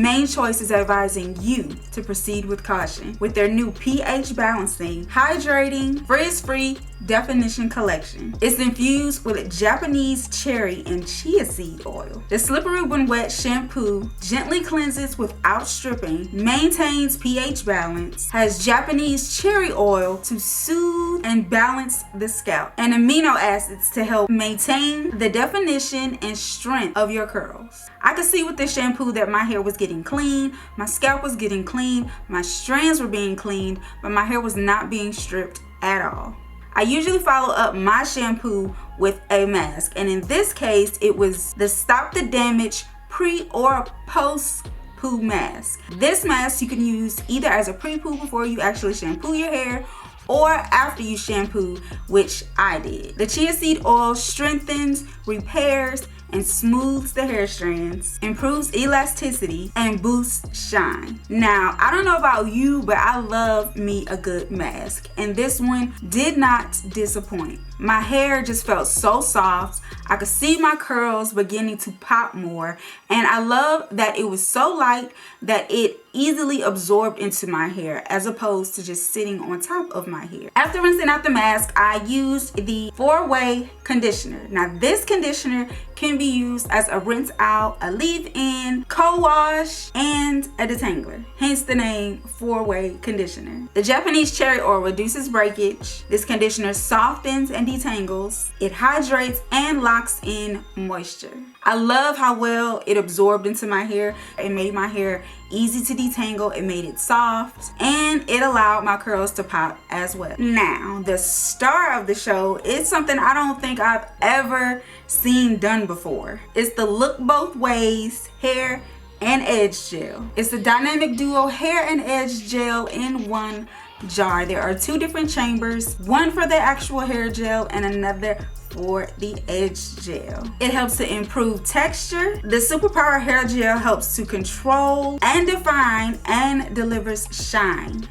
Main Choice is advising you to proceed with caution with their new pH balancing, hydrating, frizz-free definition collection. It's infused with Japanese cherry and chia seed oil. The slippery when wet shampoo gently cleanses without stripping, maintains pH balance, has Japanese cherry oil to soothe and balance the scalp, and amino acids to help maintain the definition and strength of your curls. I could see with this shampoo that my hair was getting clean, my scalp was getting clean, my strands were being cleaned, but my hair was not being stripped at all. I usually follow up my shampoo with a mask, and in this case it was the Stop the Damage pre or post poo mask. This mask you can use either as a pre-poo before you actually shampoo your hair, or after you shampoo, which I did. The chia seed oil strengthens, repairs, and smooths the hair strands, improves elasticity, and boosts shine. Now, I don't know about you, but I love me a good mask, and this one did not disappoint. My hair just felt so soft. I could see my curls beginning to pop more, and I love that it was so light that it easily absorbed into my hair as opposed to just sitting on top of my hair. After rinsing out the mask, I used the 4-way conditioner. Now this conditioner can be used as a rinse out, a leave-in, co-wash, and a detangler. Hence the name 4-way conditioner. The Japanese cherry oil reduces breakage. This conditioner softens and detangles. It hydrates and locks in moisture. I love how well it absorbed into my hair. It made my hair easy to detangle, it made it soft, and it allowed my curls to pop as well. Now, the star of the show is something I don't think I've ever seen done before. It's the Look Both Ways Hair and Edge Gel. It's the Dynamic Duo Hair and Edge Gel in one jar. There are 2 different chambers, one for the actual hair gel and another for the edge gel. It helps to improve texture. The Superpower Hair Gel helps to control and define and delivers shine.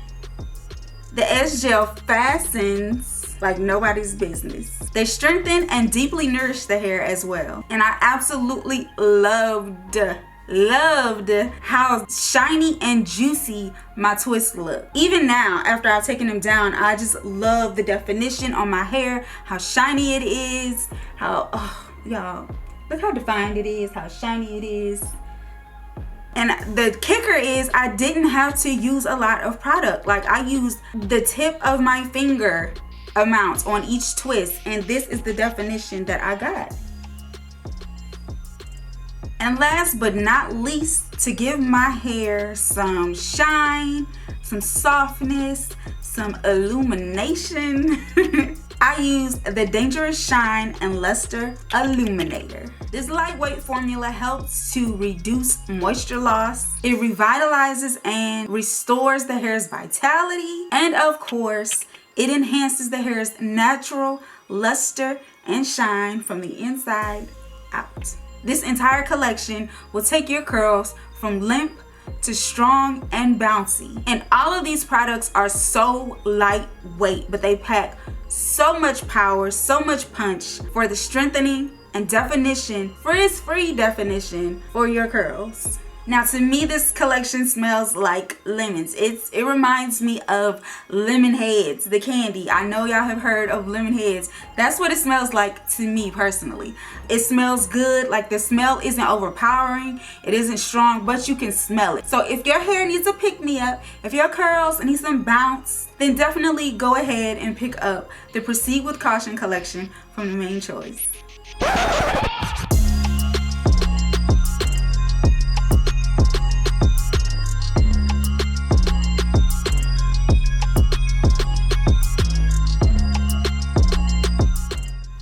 The edge gel fastens like nobody's business. They strengthen and deeply nourish the hair as well. And I absolutely loved how shiny and juicy my twists look. Even now, after I've taken them down, I just love the definition on my hair, how shiny it is, how, oh, y'all, look how defined it is, how shiny it is. And the kicker is I didn't have to use a lot of product. Like, I used the tip of my finger amount on each twist, and this is the definition that I got. And last but not least, to give my hair some shine, some softness, some illumination, I used the Dangerous Shine and Luster Illuminator. This lightweight formula helps to reduce moisture loss. It revitalizes and restores the hair's vitality. And of course, it enhances the hair's natural luster and shine from the inside out. This entire collection will take your curls from limp to strong and bouncy. And all of these products are so lightweight, but they pack so much power, so much punch for the strengthening and definition, frizz-free definition for your curls. Now, to me, this collection smells like lemons. It reminds me of lemon heads, the candy. I know y'all have heard of lemon heads. That's what it smells like to me personally. It smells good. Like, the smell isn't overpowering. It isn't strong, but you can smell it. So if your hair needs a pick-me-up, if your curls need some bounce, then definitely go ahead and pick up the Proceed with Caution collection from the Main Choice.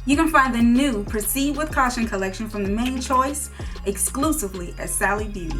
You can find the new Proceed with Caution collection from the Main Choice exclusively at Sally Beauty.